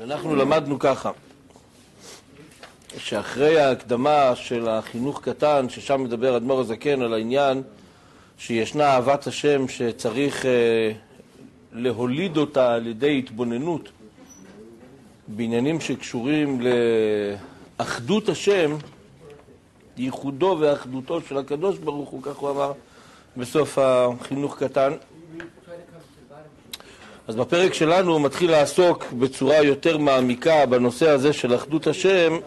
אנחנו למדנו ככה, שאחרי ההקדמה של החינוך קטן, ששם מדבר אדמו"ר הזקן על העניין שישנה אהבת השם שצריך להוליד אותה על ידי התבוננות בעניינים שקשורים לאחדות השם, ייחודו ואחדותו של הקדוש ברוך הוא, כך הוא אמר בסוף החינוך קטן. אז בפרק שלנו הוא מתחיל לעסוק בצורה יותר מעמיקה בנושא הזה של אחדות השם,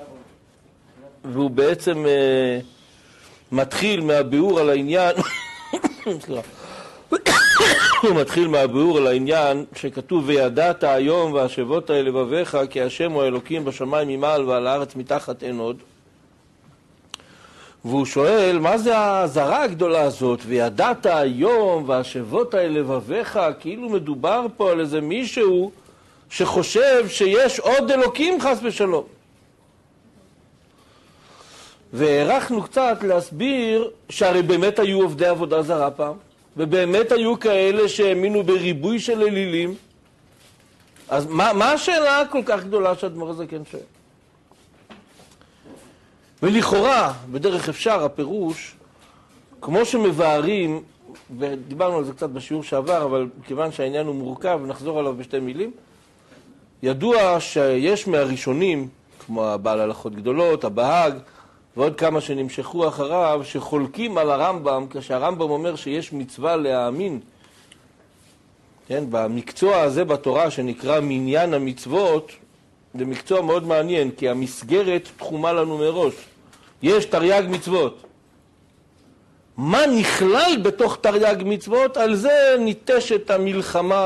והוא בעצם מתחיל מהביאור על העניין הוא מתחיל מהביאור על העניין שכתוב וידעת היום והשבות אל לבביך כי השם הוא האלוקים בשמיים ממעל ועל הארץ מתחת אין עוד. והוא שואל מה זה ההזרה הגדולה הזאת וידעת היום והשבות אל לבביך, כאילו מדובר פה על איזה מישהו שחושב שיש עוד אלוקים חס ושלום. והערכנו קצת להסביר שהרי באמת היו עובדי עבודה זרה פעם, ובאמת היו כאלה שהאמינו בריבוי של אלילים. אז מה השאלה כל כך גדולה שאדמו"ר הזקן שואל? ולכאורה, בדרך אפשר, הפירוש, כמו שמבארים, ודיברנו על זה קצת בשיעור שעבר, אבל כיוון שהעניין הוא מורכב, נחזור עליו בשתי מילים. ידוע שיש מהראשונים, כמו הבעל הלכות גדולות, הבהג, ועוד כמה שנמשכו אחריו, שחולקים על הרמב"ם, כשהרמב"ם אומר שיש מצווה להאמין. כן, במקצוע הזה בתורה שנקרא מניין המצוות, זה מקצוע מאוד מעניין, כי המסגרת תחומה לנו מראש. יש תרי"ג מצוות. מה נכלל בתוך תרי"ג מצוות? על זה ניטשת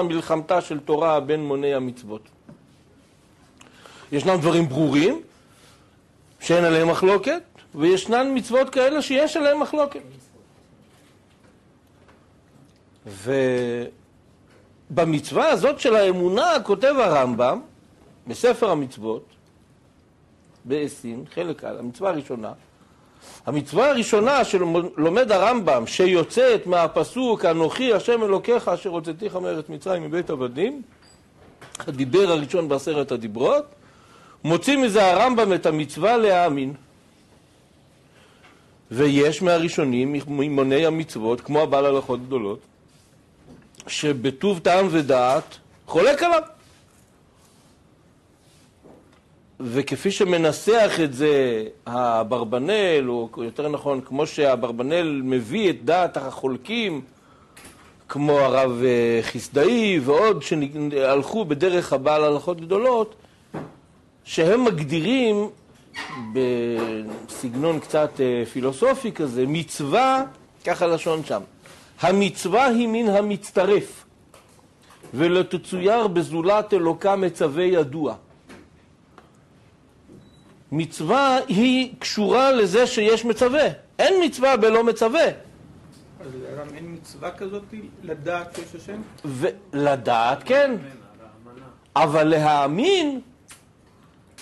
מלחמתה של תורה בין מוני המצוות. ישנם דברים ברורים, שאין עליהם מחלוקת, וישנן מצוות כאלה שיש עליהם מחלוקת. ובמצווה הזאת של האמונה כותב הרמב"ם, בספר המצוות, בעשין, חלק על, המצווה הראשונה שלומד הרמב"ם, שיוצאת מהפסוק, אנוכי השם אלוקיך אשר הוצאתיך מארץ מצרים מבית עבדים, הדיבר הראשון בעשרת הדיברות, מוציא מזה הרמב"ם את המצווה להאמין. ויש מהראשונים, ממוני המצוות, כמו הבעל הלכות גדולות, שבטוב טעם ודעת חולק עליו. וכפי שמנסח את זה הברבנל, או יותר נכון, כמו שהברבנל מביא את דעת החולקים, כמו הרב חסדאי ועוד שהלכו בדרך הבעל הלכות גדולות, שהם מגדירים בסגנון קצת פילוסופי כזה, מצווה, ככה לשון שם, המצווה היא מן המצטרף, ולתצויר בזולת אלוקה מצווה ידוע. מצווה היא קשורה לזה שיש מצווה. אין מצווה בלא מצווה. אז אין מצווה כזאת לדעת שיש השם? לדעת כן, אבל להאמין,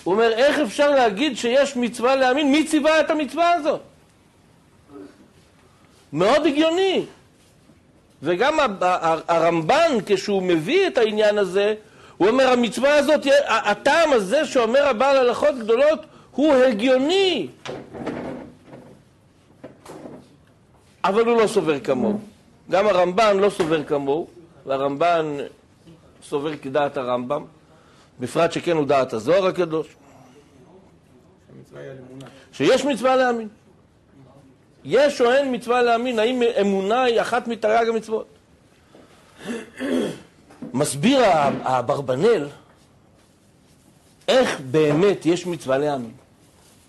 הוא אומר איך אפשר להגיד שיש מצווה להאמין? מי ציווה את המצווה הזאת? מאוד הגיוני. וגם הרמב"ן כשהוא מביא את העניין הזה, הוא אומר המצווה הזאת, הטעם הזה שאומר הבעל הלכות גדולות הוא הגיוני, אבל הוא לא סובר כמוהו. גם הרמב"ן לא סובר כמוהו, והרמב"ן סובר כדעת הרמב"ם, בפרט שכן הוא דעת הזוהר הקדוש, שיש מצווה להאמין. יש או אין מצווה להאמין? האם אמונה היא אחת מתרי"ג המצוות? מסביר הברבנל איך באמת יש מצווה להאמין.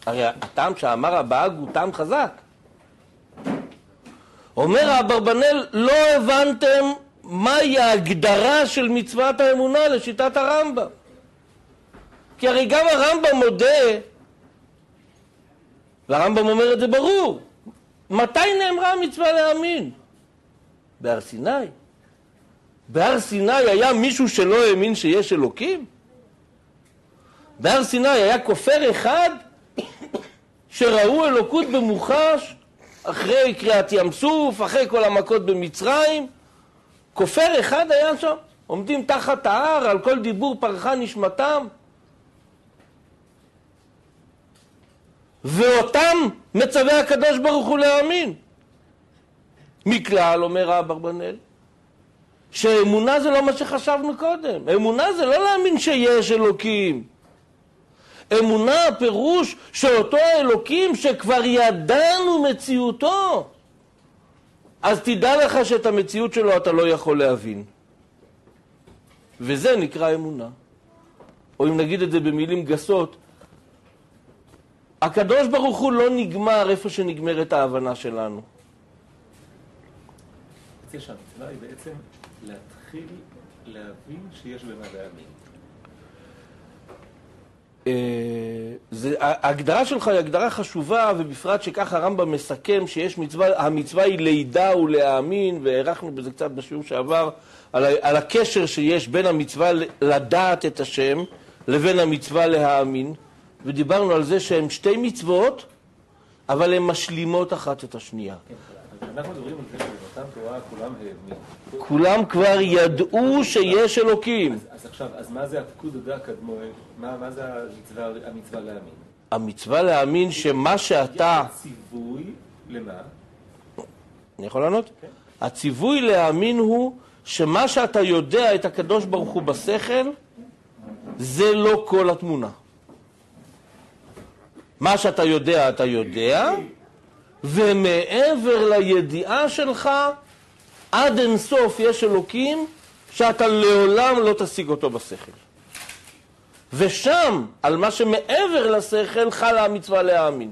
הרי הטעם שאמר הבהג הוא טעם חזק. אומר הברבנל, לא הבנתם מהי ההגדרה של מצוות האמונה לשיטת הרמב"ם. כי הרי גם הרמב"ם מודה, והרמב"ם אומר את זה ברור, מתי נאמרה המצווה להאמין? בהר סיני. בהר סיני היה מישהו שלא האמין שיש אלוקים? בהר סיני היה כופר אחד שראו אלוקות במוחש אחרי קריאת ים סוף, אחרי כל המכות במצרים. כופר אחד היה שם, עומדים תחת ההר, על כל דיבור פרחה נשמתם. ואותם מצווה הקדוש ברוך הוא להאמין. מכלל, אומר האברבנאל, שאמונה זה לא מה שחשבנו קודם. אמונה זה לא להאמין שיש אלוקים. אמונה הפירוש שאותו האלוקים שכבר ידענו מציאותו, אז תדע לך שאת המציאות שלו אתה לא יכול להבין. וזה נקרא אמונה. או אם נגיד את זה במילים גסות, הקדוש ברוך הוא לא נגמר איפה שנגמרת ההבנה שלנו. שהמצווה היא בעצם להתחיל להבין שיש במה להאמין. ההגדרה שלך היא הגדרה חשובה, ובפרט שככה הרמב"ם מסכם שיש מצווה, המצווה היא לידע ולהאמין, והערכנו בזה קצת בשיעור שעבר, על הקשר שיש בין המצווה לדעת את השם לבין המצווה להאמין, ודיברנו על זה שהן שתי מצוות, אבל הן משלימות אחת את השנייה. אנחנו מדברים על זה שבמתן תורה כולם האמינו. כולם כבר ידעו שיש אלוקים. אז עכשיו, אז מה זה הפקוד הדא קדמון? מה זה המצווה להאמין? המצווה להאמין שמה שאתה... הציווי למה? אני יכול לענות? כן. הציווי להאמין הוא שמה שאתה יודע את הקדוש ברוך הוא בשכל, זה לא כל התמונה. מה שאתה יודע, אתה יודע, ומעבר לידיעה שלך, עד אינסוף יש אלוקים שאתה לעולם לא תשיג אותו בשכל. ושם, על מה שמעבר לשכל, חלה המצווה להאמין.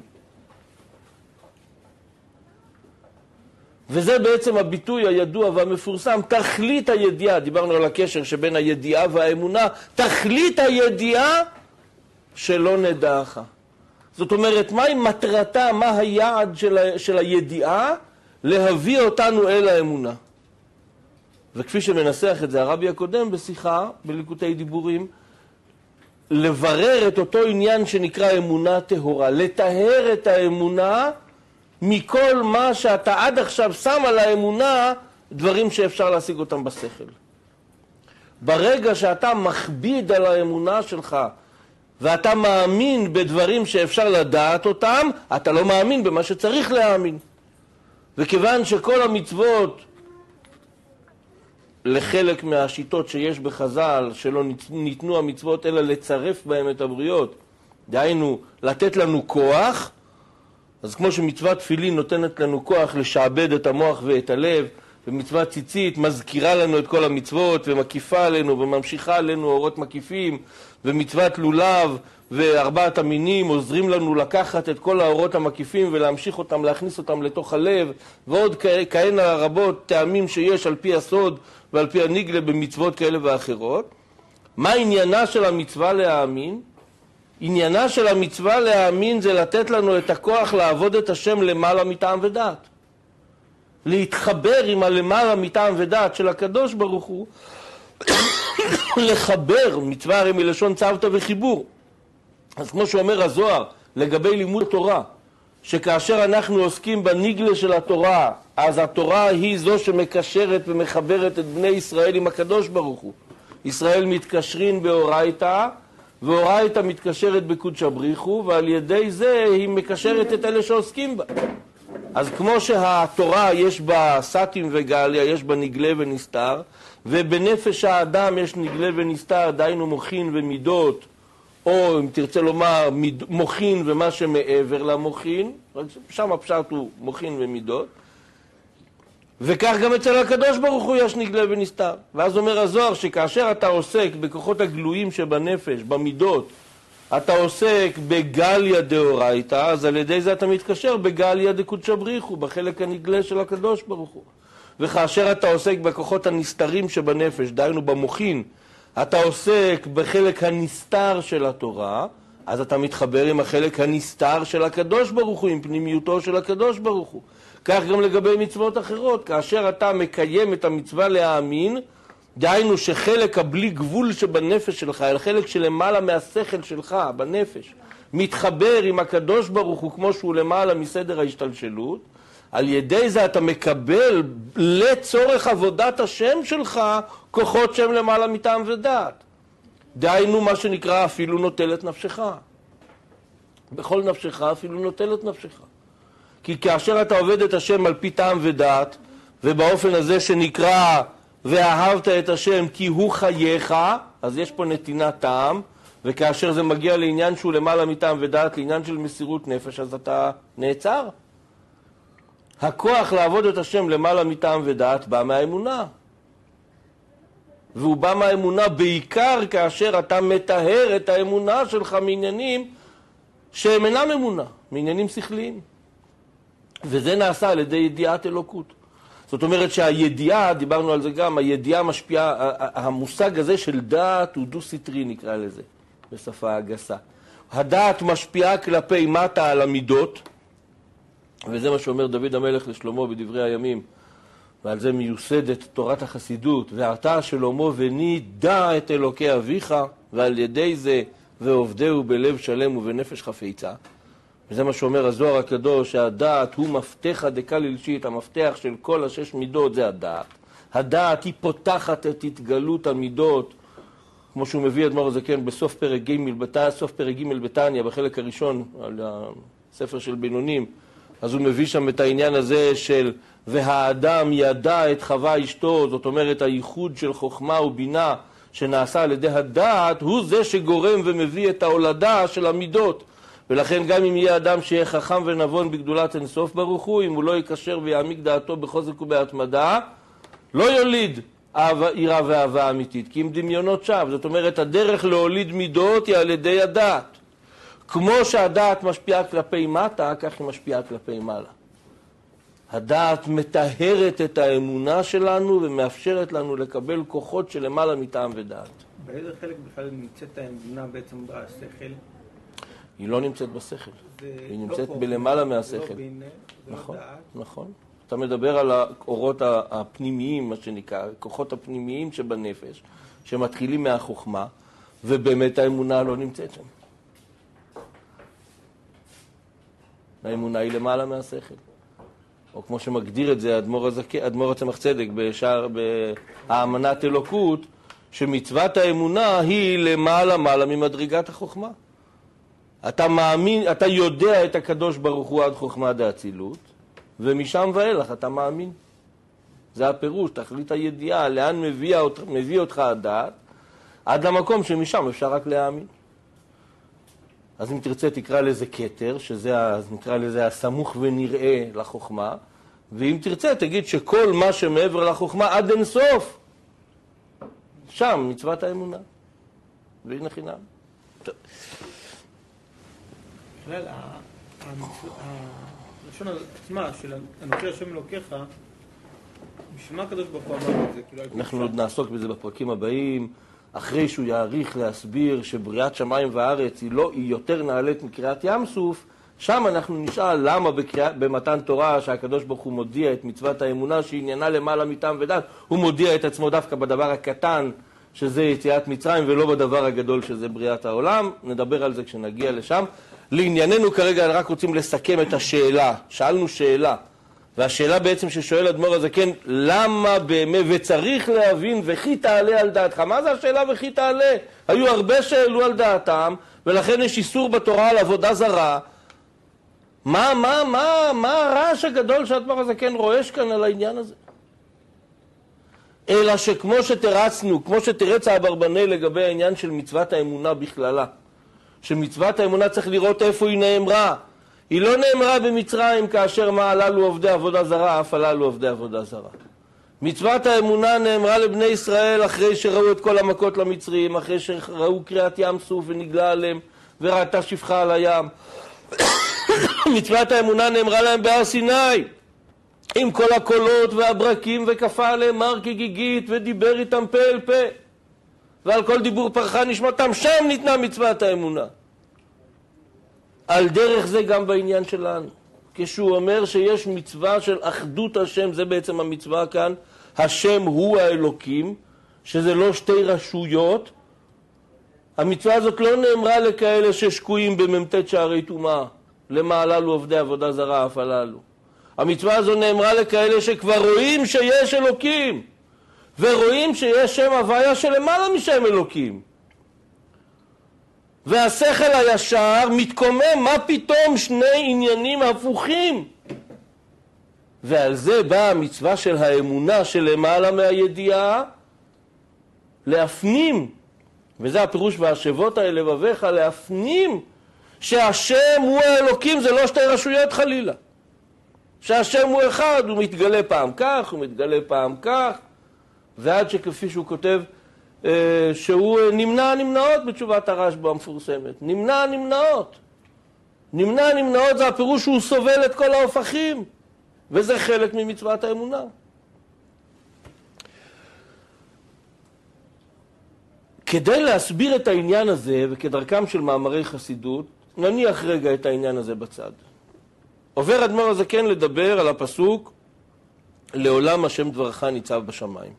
וזה בעצם הביטוי הידוע והמפורסם, תכלית הידיעה. דיברנו על הקשר שבין הידיעה והאמונה, תכלית הידיעה שלא נדעך. זאת אומרת, מהי מטרתה, מה היעד של הידיעה? להביא אותנו אל האמונה. וכפי שמנסח את זה הרבי הקודם בשיחה, בליקוטי דיבורים, לברר את אותו עניין שנקרא אמונה טהורה, לטהר את האמונה מכל מה שאתה עד עכשיו שם על האמונה, דברים שאפשר להשיג אותם בשכל. ברגע שאתה מכביד על האמונה שלך, ואתה מאמין בדברים שאפשר לדעת אותם, אתה לא מאמין במה שצריך להאמין. וכיוון שכל המצוות, לחלק מהשיטות שיש בחז"ל, שלא ניתנו המצוות אלא לצרף בהם את הבריות, דהיינו לתת לנו כוח, אז כמו שמצוות תפילין נותנת לנו כוח לשעבד את המוח ואת הלב, ומצוות ציצית מזכירה לנו את כל המצוות ומקיפה עלינו וממשיכה עלינו אורות מקיפים, ומצוות לולב וארבעת המינים עוזרים לנו לקחת את כל האורות המקיפים ולהמשיך אותם, להכניס אותם לתוך הלב, ועוד כהנה רבות טעמים שיש על פי הסוד ועל פי הנגלה במצוות כאלה ואחרות. מה עניינה של המצווה להאמין? עניינה של המצווה להאמין זה לתת לנו את הכוח לעבוד את השם למעלה מטעם ודעת. להתחבר עם הלמעלה מטעם ודעת של הקדוש ברוך הוא, לחבר, מצווה הרי מלשון צוותא וחיבור. אז כמו שאומר הזוהר לגבי לימוד תורה, שכאשר אנחנו עוסקים בנגלה של התורה, אז התורה היא זו שמקשרת ומחברת את בני ישראל עם הקדוש ברוך הוא. ישראל מתקשרים באורייתא, ואורייתא מתקשרת בקודשא בריחו, ועל ידי זה היא מקשרת את אלה שעוסקים בה. אז כמו שהתורה יש בה סתים וגליה, יש בה נגלה ונסתר, ובנפש האדם יש נגלה ונסתר, דהיינו מוחין ומידות, או אם תרצה לומר מוחין ומה שמעבר למוחין, שם הפשט הוא מוחין ומידות, וכך גם אצל הקדוש ברוך הוא יש נגלה ונסתר. ואז אומר הזוהר שכאשר אתה עוסק בכוחות הגלויים שבנפש, במידות, אתה עוסק בגליה דאורייתא, אז על ידי זה אתה מתקשר בגליה דקודשא בריחו, בחלק הנגלה של הקדוש ברוך הוא. וכאשר אתה עוסק בכוחות הנסתרים שבנפש, דהיינו במוחין, אתה עוסק בחלק הנסתר של התורה, אז אתה מתחבר עם החלק הנסתר של הקדוש ברוך הוא, עם פנימיותו של הקדוש ברוך הוא. כך גם לגבי מצוות אחרות, כאשר אתה מקיים את המצווה להאמין, דהיינו שחלק הבלי גבול שבנפש שלך, החלק שלמעלה מהשכל שלך בנפש, מתחבר עם הקדוש ברוך הוא כמו שהוא למעלה מסדר ההשתלשלות, על ידי זה אתה מקבל לצורך עבודת השם שלך כוחות שם למעלה מטעם ודעת. דהיינו מה שנקרא אפילו נוטל את נפשך. בכל נפשך, אפילו נוטל את נפשך. כי כאשר אתה עובד את השם על פי טעם ודעת, ובאופן הזה שנקרא ואהבת את השם כי הוא חייך, אז יש פה נתינת טעם, וכאשר זה מגיע לעניין שהוא למעלה מטעם ודעת, לעניין של מסירות נפש, אז אתה נעצר. הכוח לעבוד את השם למעלה מטעם ודעת בא מהאמונה. והוא בא מהאמונה בעיקר כאשר אתה מטהר את האמונה שלך מעניינים שהם אינם אמונה, מעניינים שכליים. וזה נעשה על ידי ידיעת אלוקות. זאת אומרת שהידיעה, דיברנו על זה גם, הידיעה משפיעה, המושג הזה של דעת הוא דו-סטרי נקרא לזה, בשפה הגסה. הדעת משפיעה כלפי מטה על המידות, וזה מה שאומר דוד המלך לשלמה בדברי הימים, ועל זה מיוסדת תורת החסידות, ואתה שלמה בני דע את אלוקי אביך, ועל ידי זה ועובדהו בלב שלם ובנפש חפיצה. וזה מה שאומר הזוהר הקדוש, שהדעת הוא מפתח דקל אילשית, המפתח של כל השש מידות זה הדעת. הדעת היא פותחת את התגלות המידות, כמו שהוא מביא אדמו"ר הזקן בסוף פרק ג' בתניא, בחלק הראשון, על הספר של בינונים, אז הוא מביא שם את העניין הזה של והאדם ידע את חווה אשתו, זאת אומרת הייחוד של חוכמה ובינה שנעשה על ידי הדעת, הוא זה שגורם ומביא את ההולדה של המידות. ולכן גם אם יהיה אדם שיהיה חכם ונבון בגדולת אינסוף ברוך הוא, אם הוא לא יקשר ויעמיק דעתו בחוזק ובהתמדה, לא יוליד יראה ואהבה אמיתית, כי אם דמיונות שווא. זאת אומרת, הדרך להוליד מידות היא על ידי הדעת. כמו שהדעת משפיעה כלפי מטה, כך היא משפיעה כלפי מעלה. הדעת מטהרת את האמונה שלנו ומאפשרת לנו לקבל כוחות שלמעלה מטעם ודעת. באיזה חלק בכלל נמצאת האמונה בעצם בשכל? היא לא נמצאת בשכל, היא נמצאת בלמעלה מהשכל. זה לא בינה, זה נכון, לא דעת. נכון. אתה מדבר על האורות הפנימיים, מה שנקרא, הכוחות הפנימיים שבנפש, שמתחילים מהחוכמה, ובאמת האמונה לא נמצאת שם. האמונה היא למעלה מהשכל. או כמו שמגדיר את זה אדמו"ר הצמח צדק באמנת אלוקות, שמצוות האמונה היא למעלה ממדרגת החוכמה. אתה מאמין, אתה יודע את הקדוש ברוך הוא עד חוכמה דאצילות, ומשם ואילך אתה מאמין. זה הפירוש, תכלית הידיעה, לאן מביא אותך הדעת, עד למקום שמשם אפשר רק להאמין. אז אם תרצה תקרא לזה כתר, שזה נקרא לזה הסמוך ונראה לחוכמה, ואם תרצה תגיד שכל מה שמעבר לחוכמה עד אינסוף, שם מצוות האמונה. והנה חינם. טוב. בכלל, הלשון עצמה של אנוכי השם אלוקיך, בשביל מה הקדוש ברוך הוא אמר את זה? אנחנו עוד נעסוק בזה בפרקים הבאים, אחרי שהוא יעריך להסביר שבריאת שמיים וארץ היא יותר נעלית מקריאת ים סוף, שם אנחנו נשאל למה במתן תורה שהקדוש ברוך הוא מודיע את מצוות האמונה שעניינה למעלה מטעם ודעת, הוא מודיע את עצמו דווקא בדבר הקטן שזה יציאת מצרים ולא בדבר הגדול שזה בריאת העולם. נדבר על זה כשנגיע לשם. לענייננו כרגע רק רוצים לסכם את השאלה. שאלנו שאלה, והשאלה בעצם ששואל אדמו"ר הזקן, למה באמת, וצריך להבין וכי תעלה על דעתך. מה זה השאלה וכי תעלה? היו הרבה שאלו על דעתם, ולכן יש איסור בתורה על עבודה זרה. מה הרעש הגדול שאדמו"ר הזקן רועש כאן על העניין הזה? אלא שכמו שתרצנו, כמו שתרץ האברבנאל לגבי העניין של מצוות האמונה בכללה, שמצוות האמונה צריך לראות איפה היא נאמרה. היא לא נאמרה במצרים כאשר מה הללו עובדי עבודה זרה, אף הללו עובדי עבודה זרה. מצוות האמונה נאמרה לבני ישראל אחרי שראו את כל המכות למצרים, אחרי שראו קריאת ים סוף ונגלה עליהם וראתה שפחה על הים. מצוות האמונה נאמרה להם בהר סיני, עם כל הקולות והברקים, וכפה עליהם הר כגיגית ודיבר איתם פה אל פה, ועל כל דיבור פרחה נשמתם, שם ניתנה מצוות האמונה. על דרך זה גם בעניין שלנו, כשהוא אומר שיש מצווה של אחדות השם, זה בעצם המצווה כאן, השם הוא האלוקים, שזה לא שתי רשויות. המצווה הזאת לא נאמרה לכאלה ששקועים בממתת שערי טומאה, למה הללו עובדי עבודה זרה אף הללו. המצווה הזו נאמרה לכאלה שכבר רואים שיש אלוקים, ורואים שיש שם הוויה שלמעלה משם אלוקים. והשכל הישר מתקומם, מה פתאום שני עניינים הפוכים? ועל זה באה המצווה של האמונה שלמעלה מהידיעה, להפנים, וזה הפירוש והשבות האלה לבביך, להפנים שהשם הוא האלוקים, זה לא שתי רשויות חלילה. שהשם הוא אחד, הוא מתגלה פעם כך, הוא מתגלה פעם כך, ועד שכפי שהוא כותב, שהוא נמנע הנמנעות בתשובת הרשב"א המפורסמת. נמנע הנמנעות. נמנע הנמנעות זה הפירוש שהוא סובל את כל ההופכים, וזה חלק ממצוות האמונה. כדי להסביר את העניין הזה, וכדרכם של מאמרי חסידות, נניח רגע את העניין הזה בצד. עובר אדמו"ר הזקן לדבר על הפסוק לעולם השם דברך ניצב בשמיים.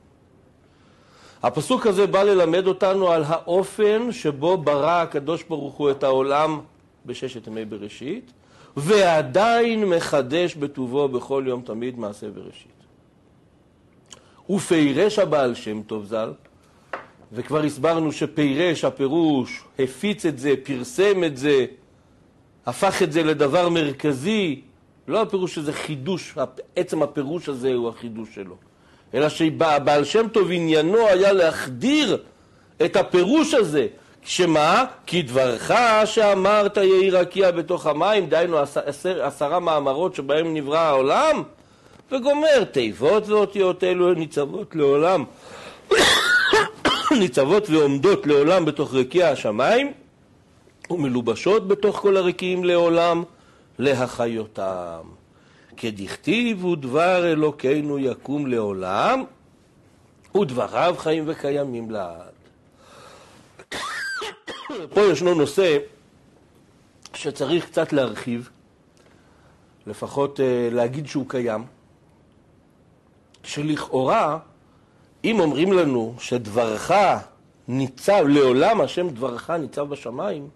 הפסוק הזה בא ללמד אותנו על האופן שבו ברא הקדוש ברוך הוא את העולם בששת ימי בראשית, ועדיין מחדש בטובו בכל יום תמיד מעשה בראשית. ופירש הבעל שם טוב ז"ל, וכבר הסברנו שפירש הפירוש, הפיץ את זה, פרסם את זה, הפך את זה לדבר מרכזי, לא הפירוש שזה חידוש, עצם הפירוש הזה הוא החידוש שלו, אלא שבעל שם טוב עניינו היה להחדיר את הפירוש הזה, שמה? כי דברך שאמרת יהי רקיע בתוך המים, דהיינו 10 מאמרות שבהם נברא העולם, וגומר, תיבות ואותיות אלו ניצבות לעולם, ניצבות ועומדות לעולם בתוך רקיע השמיים, ומלובשות בתוך כל הרקיעים לעולם, להחיותם. כדכתיב ודבר אלוקינו יקום לעולם, ודבריו חיים וקיימים לעד. פה ישנו נושא שצריך קצת להרחיב, לפחות להגיד שהוא קיים, שלכאורה, אם אומרים לנו שדברך ניצב, לעולם השם דברך ניצב בשמיים,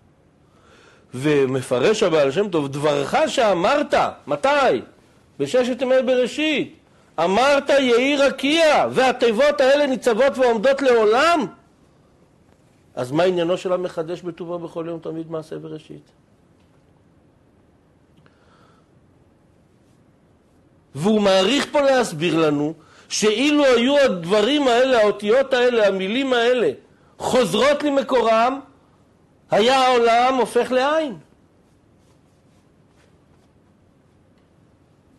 ומפרש הבעל שם טוב, דברך שאמרת, מתי? בששת ימי בראשית, אמרת יהי רקיע, והתיבות האלה ניצבות ועומדות לעולם, אז מה עניינו של המחדש בטובו בכל יום תמיד מעשה בראשית? והוא מעריך פה להסביר לנו שאילו היו הדברים האלה, האותיות האלה, המילים האלה, חוזרות למקורם, היה העולם הופך לעין.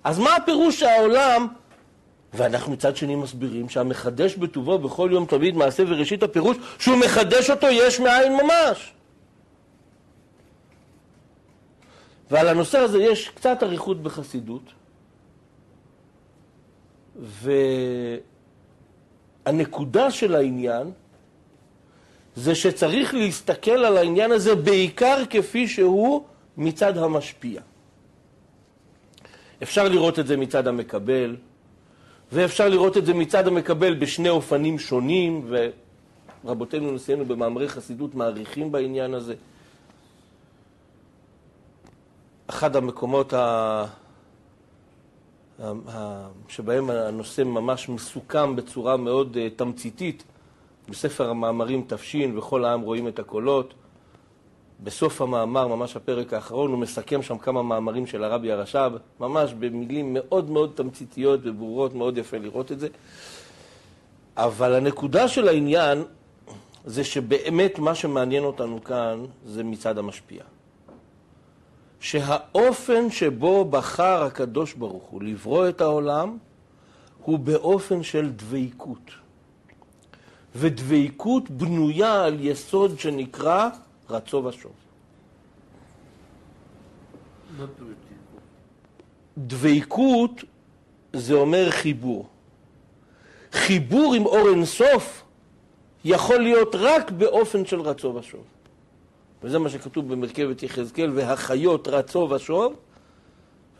אז מה הפירוש שהעולם, ואנחנו מצד שני מסבירים שהמחדש בטובו בכל יום תמיד מעשה וראשית, הפירוש שהוא מחדש אותו יש מאין ממש. ועל הנושא הזה יש קצת אריכות בחסידות, והנקודה של העניין זה שצריך להסתכל על העניין הזה בעיקר כפי שהוא מצד המשפיע. אפשר לראות את זה מצד המקבל, ואפשר לראות את זה מצד המקבל בשני אופנים שונים, ורבותינו נשיאנו במאמרי חסידות מעריכים בעניין הזה. אחד המקומות שבהם הנושא ממש מסוכם בצורה מאוד תמציתית, בספר המאמרים תפשין וכל העם רואים את הקולות, בסוף המאמר, ממש הפרק האחרון, הוא מסכם שם כמה מאמרים של הרבי הרש"ב, ממש במילים מאוד מאוד תמציתיות וברורות, מאוד יפה לראות את זה. אבל הנקודה של העניין זה שבאמת מה שמעניין אותנו כאן זה מצד המשפיע. שהאופן שבו בחר הקדוש ברוך הוא לברוא את העולם הוא באופן של דביקות. ודביקות בנויה על יסוד שנקרא רצו ושוב. דביקות זה אומר חיבור. חיבור עם אור אינסוף יכול להיות רק באופן של רצו ושוב. וזה מה שכתוב במרכבת יחזקאל, והחיות רצו ושוב,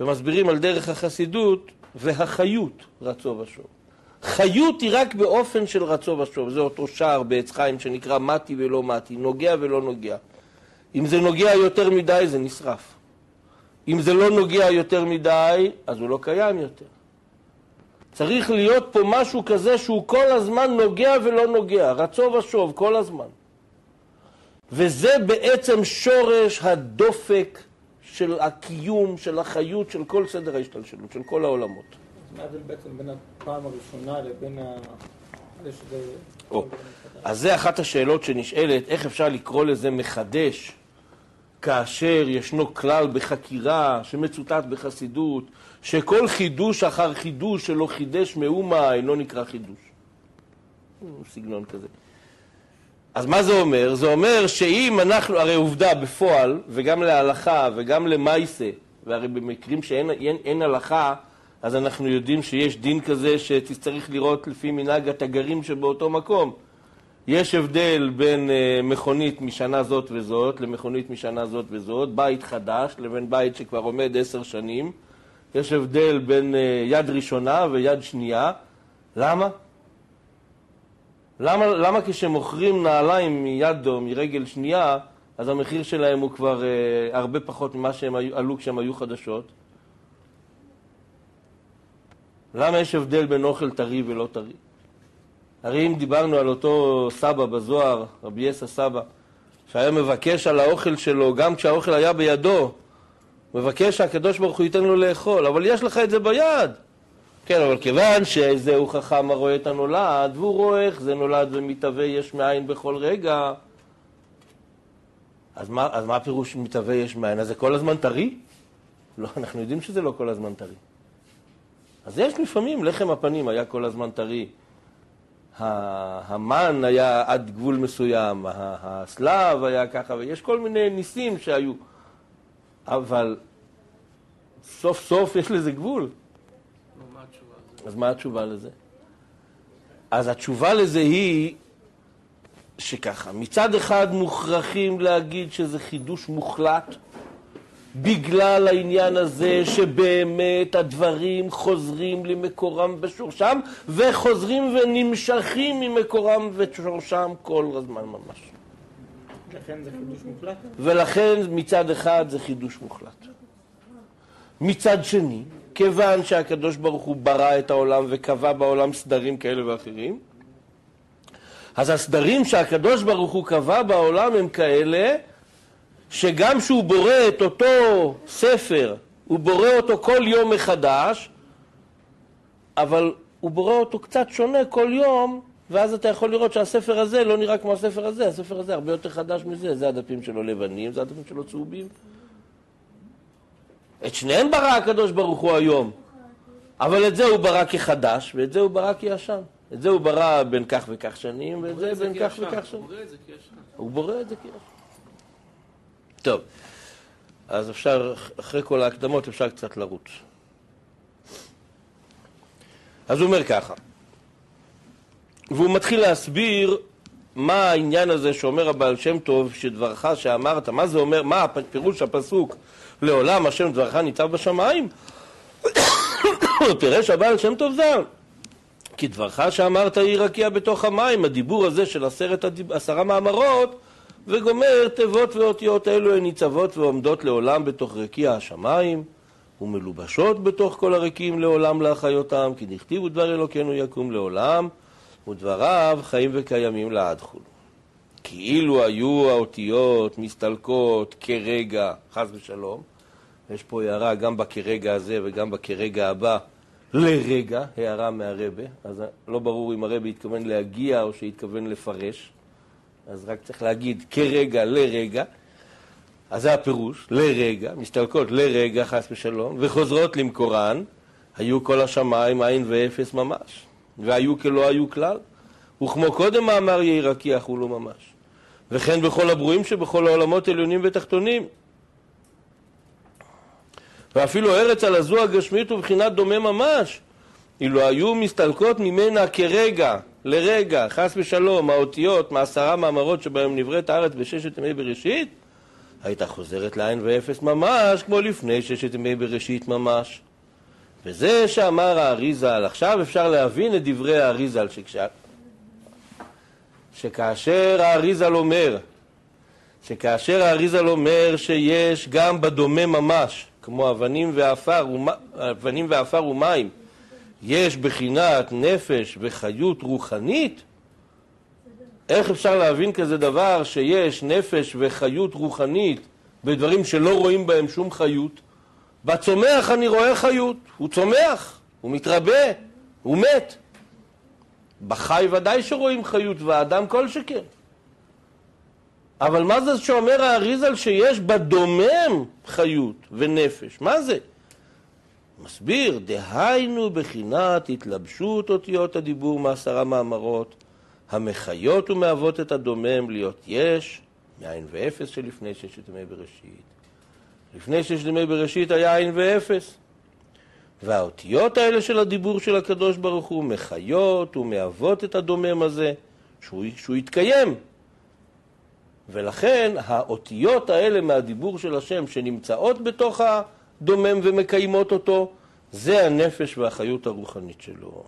ומסבירים על דרך החסידות, והחיות רצו ושוב. חיות היא רק באופן של רצו ושוב. זה אותו שער בעץ חיים שנקרא מתי ולא מתי, נוגע ולא נוגע. אם זה נוגע יותר מדי זה נשרף. אם זה לא נוגע יותר מדי, אז הוא לא קיים יותר. צריך להיות פה משהו כזה שהוא כל הזמן נוגע ולא נוגע, רצו ושוב, כל הזמן. וזה בעצם שורש הדופק של הקיום, של החיות, של כל סדר ההשתלשלות, של כל העולמות. אז מה זה בעצם בין הפעם הראשונה לבין אז זה אחת השאלות שנשאלת, איך אפשר לקרוא לזה מחדש, כאשר ישנו כלל בחקירה שמצוטט בחסידות, שכל חידוש אחר חידוש שלא חידש מאומה אינו נקרא חידוש. סגנון כזה. אז מה זה אומר? זה אומר שאם אנחנו, הרי עובדה בפועל, וגם להלכה וגם למייסה, והרי במקרים שאין הלכה, אז אנחנו יודעים שיש דין כזה שתצטרך לראות לפי מנהג התגרים שבאותו מקום. יש הבדל בין מכונית משנה זאת וזאת למכונית משנה זאת וזאת, בית חדש לבין בית שכבר עומד 10 שנים. יש הבדל בין יד ראשונה ויד שנייה. למה? למה כשמוכרים נעליים מיד או מרגל שנייה, אז המחיר שלהם הוא כבר הרבה פחות ממה שהם עלו כשהם היו חדשות? למה יש הבדל בין אוכל טרי ולא טרי? הרי אם דיברנו על אותו סבא בזוהר, רבי יסע סבא, שהיה מבקש על האוכל שלו, גם כשהאוכל היה בידו, מבקש שהקדוש ברוך הוא ייתן לו לאכול, אבל יש לך את זה ביד. כן, אבל כיוון שזהו חכם הרואה את הנולד, והוא רואה איך זה נולד ומתהווה יש מאין בכל רגע, אז מה הפירוש מתהווה יש מאין? אז זה כל הזמן טרי? לא, אנחנו יודעים שזה לא כל הזמן טרי. אז יש לפעמים, לחם הפנים היה כל הזמן טרי. המן היה עד גבול מסוים, הסלב היה ככה, ויש כל מיני ניסים שהיו. אבל סוף סוף יש לזה גבול. אז מה התשובה לזה? אז התשובה לזה היא שככה, מצד אחד מוכרחים להגיד שזה חידוש מוחלט, בגלל העניין הזה שבאמת הדברים חוזרים למקורם בשורשם, וחוזרים ונמשכים ממקורם ושורשם כל הזמן ממש. לכן זה חידוש מוחלט? ולכן מצד אחד זה חידוש מוחלט. מצד שני, כיוון שהקדוש ברוך הוא ברא את העולם וקבע בעולם סדרים כאלה ואחרים, אז הסדרים שהקדוש ברוך הוא קבע בעולם הם כאלה, שגם שהוא בורא את אותו ספר, הוא בורא אותו כל יום מחדש, אבל הוא בורא אותו קצת שונה כל יום, ואז אתה יכול לראות שהספר הזה לא נראה כמו הספר הזה, הספר הזה הרבה יותר חדש מזה, זה הדפים שלו לבנים, זה הדפים שלו צהובים. את שניהם ברא הקדוש ברוך הוא היום, אבל את זה הוא ברא כחדש, ואת זה הוא ברא כישן. את זה הוא ברא בין כך וכך שנים, ואת זה בין כך וכך שנים. הוא בורא את זה כישן. טוב, אז אפשר, אחרי כל ההקדמות אפשר קצת לרוץ. אז הוא אומר ככה, והוא מתחיל להסביר מה העניין הזה שאומר הבעל שם טוב, שדברך שאמרת, מה זה אומר, מה הפירוש הפסוק, לעולם השם דברך ניצב בשמיים? פירש הבעל שם טוב ז"ל, כי דברך שאמרת היא רקיע בתוך המים, הדיבור הזה של 10 מאמרות, וגומר תיבות ואותיות אלו הן ניצבות ועומדות לעולם בתוך רקיע השמיים, ומלובשות בתוך כל הרקיעים לעולם להחיותם, כי דכתיב ודבר אלוקינו יקום לעולם, ודבריו חיים וקיימים לעד חולו. כאילו היו האותיות מסתלקות כרגע, חס ושלום, יש פה הערה גם בכרגע הזה וגם בכרגע הבא, לרגע, הערה מהרבא, אז לא ברור אם הרבא התכוון להגיע או שהתכוון לפרש, אז רק צריך להגיד כרגע לרגע, אז זה הפירוש, לרגע, מסתלקות לרגע חס ושלום, וחוזרות למקורן, היו כל השמיים עין ואפס ממש, והיו כלא היו כלל, וכמו קודם מאמר יהי רקיע חולו ממש, וכן בכל הברואים שבכל העולמות עליונים ותחתונים, ואפילו ארץ על הזו הגשמית ובחינת דומה ממש, אילו היו מסתלקות ממנה כרגע, לרגע, חס ושלום, האותיות מ10 מאמרות שבהם נבראת הארץ ב6 ימי בראשית, הייתה חוזרת לעין ואפס ממש, כמו לפני 6 ימי בראשית ממש. וזה שאמר האריזל, עכשיו אפשר להבין את דברי האריזל, שכאשר האריזל אומר שיש גם בדומה ממש, כמו אבנים ואפר ומים, יש בחינת נפש וחיות רוחנית, איך אפשר להבין כזה דבר שיש נפש וחיות רוחנית בדברים שלא רואים בהם שום חיות? בצומח אני רואה חיות, הוא צומח, הוא מתרבה, הוא מת. בחי ודאי שרואים חיות, והאדם כל שכן. אבל מה זה שאומר האריזל שיש בדומם חיות ונפש? מה זה? מסביר, דהיינו בחינת התלבשות אותיות הדיבור מעשרה מאמרות, המחיות ומהוות את הדומם להיות יש, מאין ואפס שלפני ששת ימי בראשית. לפני ששת ימי בראשית היה עין ואפס. והאותיות האלה של הדיבור של הקדוש ברוך הוא מחיות ומהוות את הדומם הזה, שהוא יתקיים. ולכן האותיות האלה מהדיבור של השם שנמצאות בתוך הדומם ומקיימות אותו, זה הנפש והחיות הרוחנית שלו.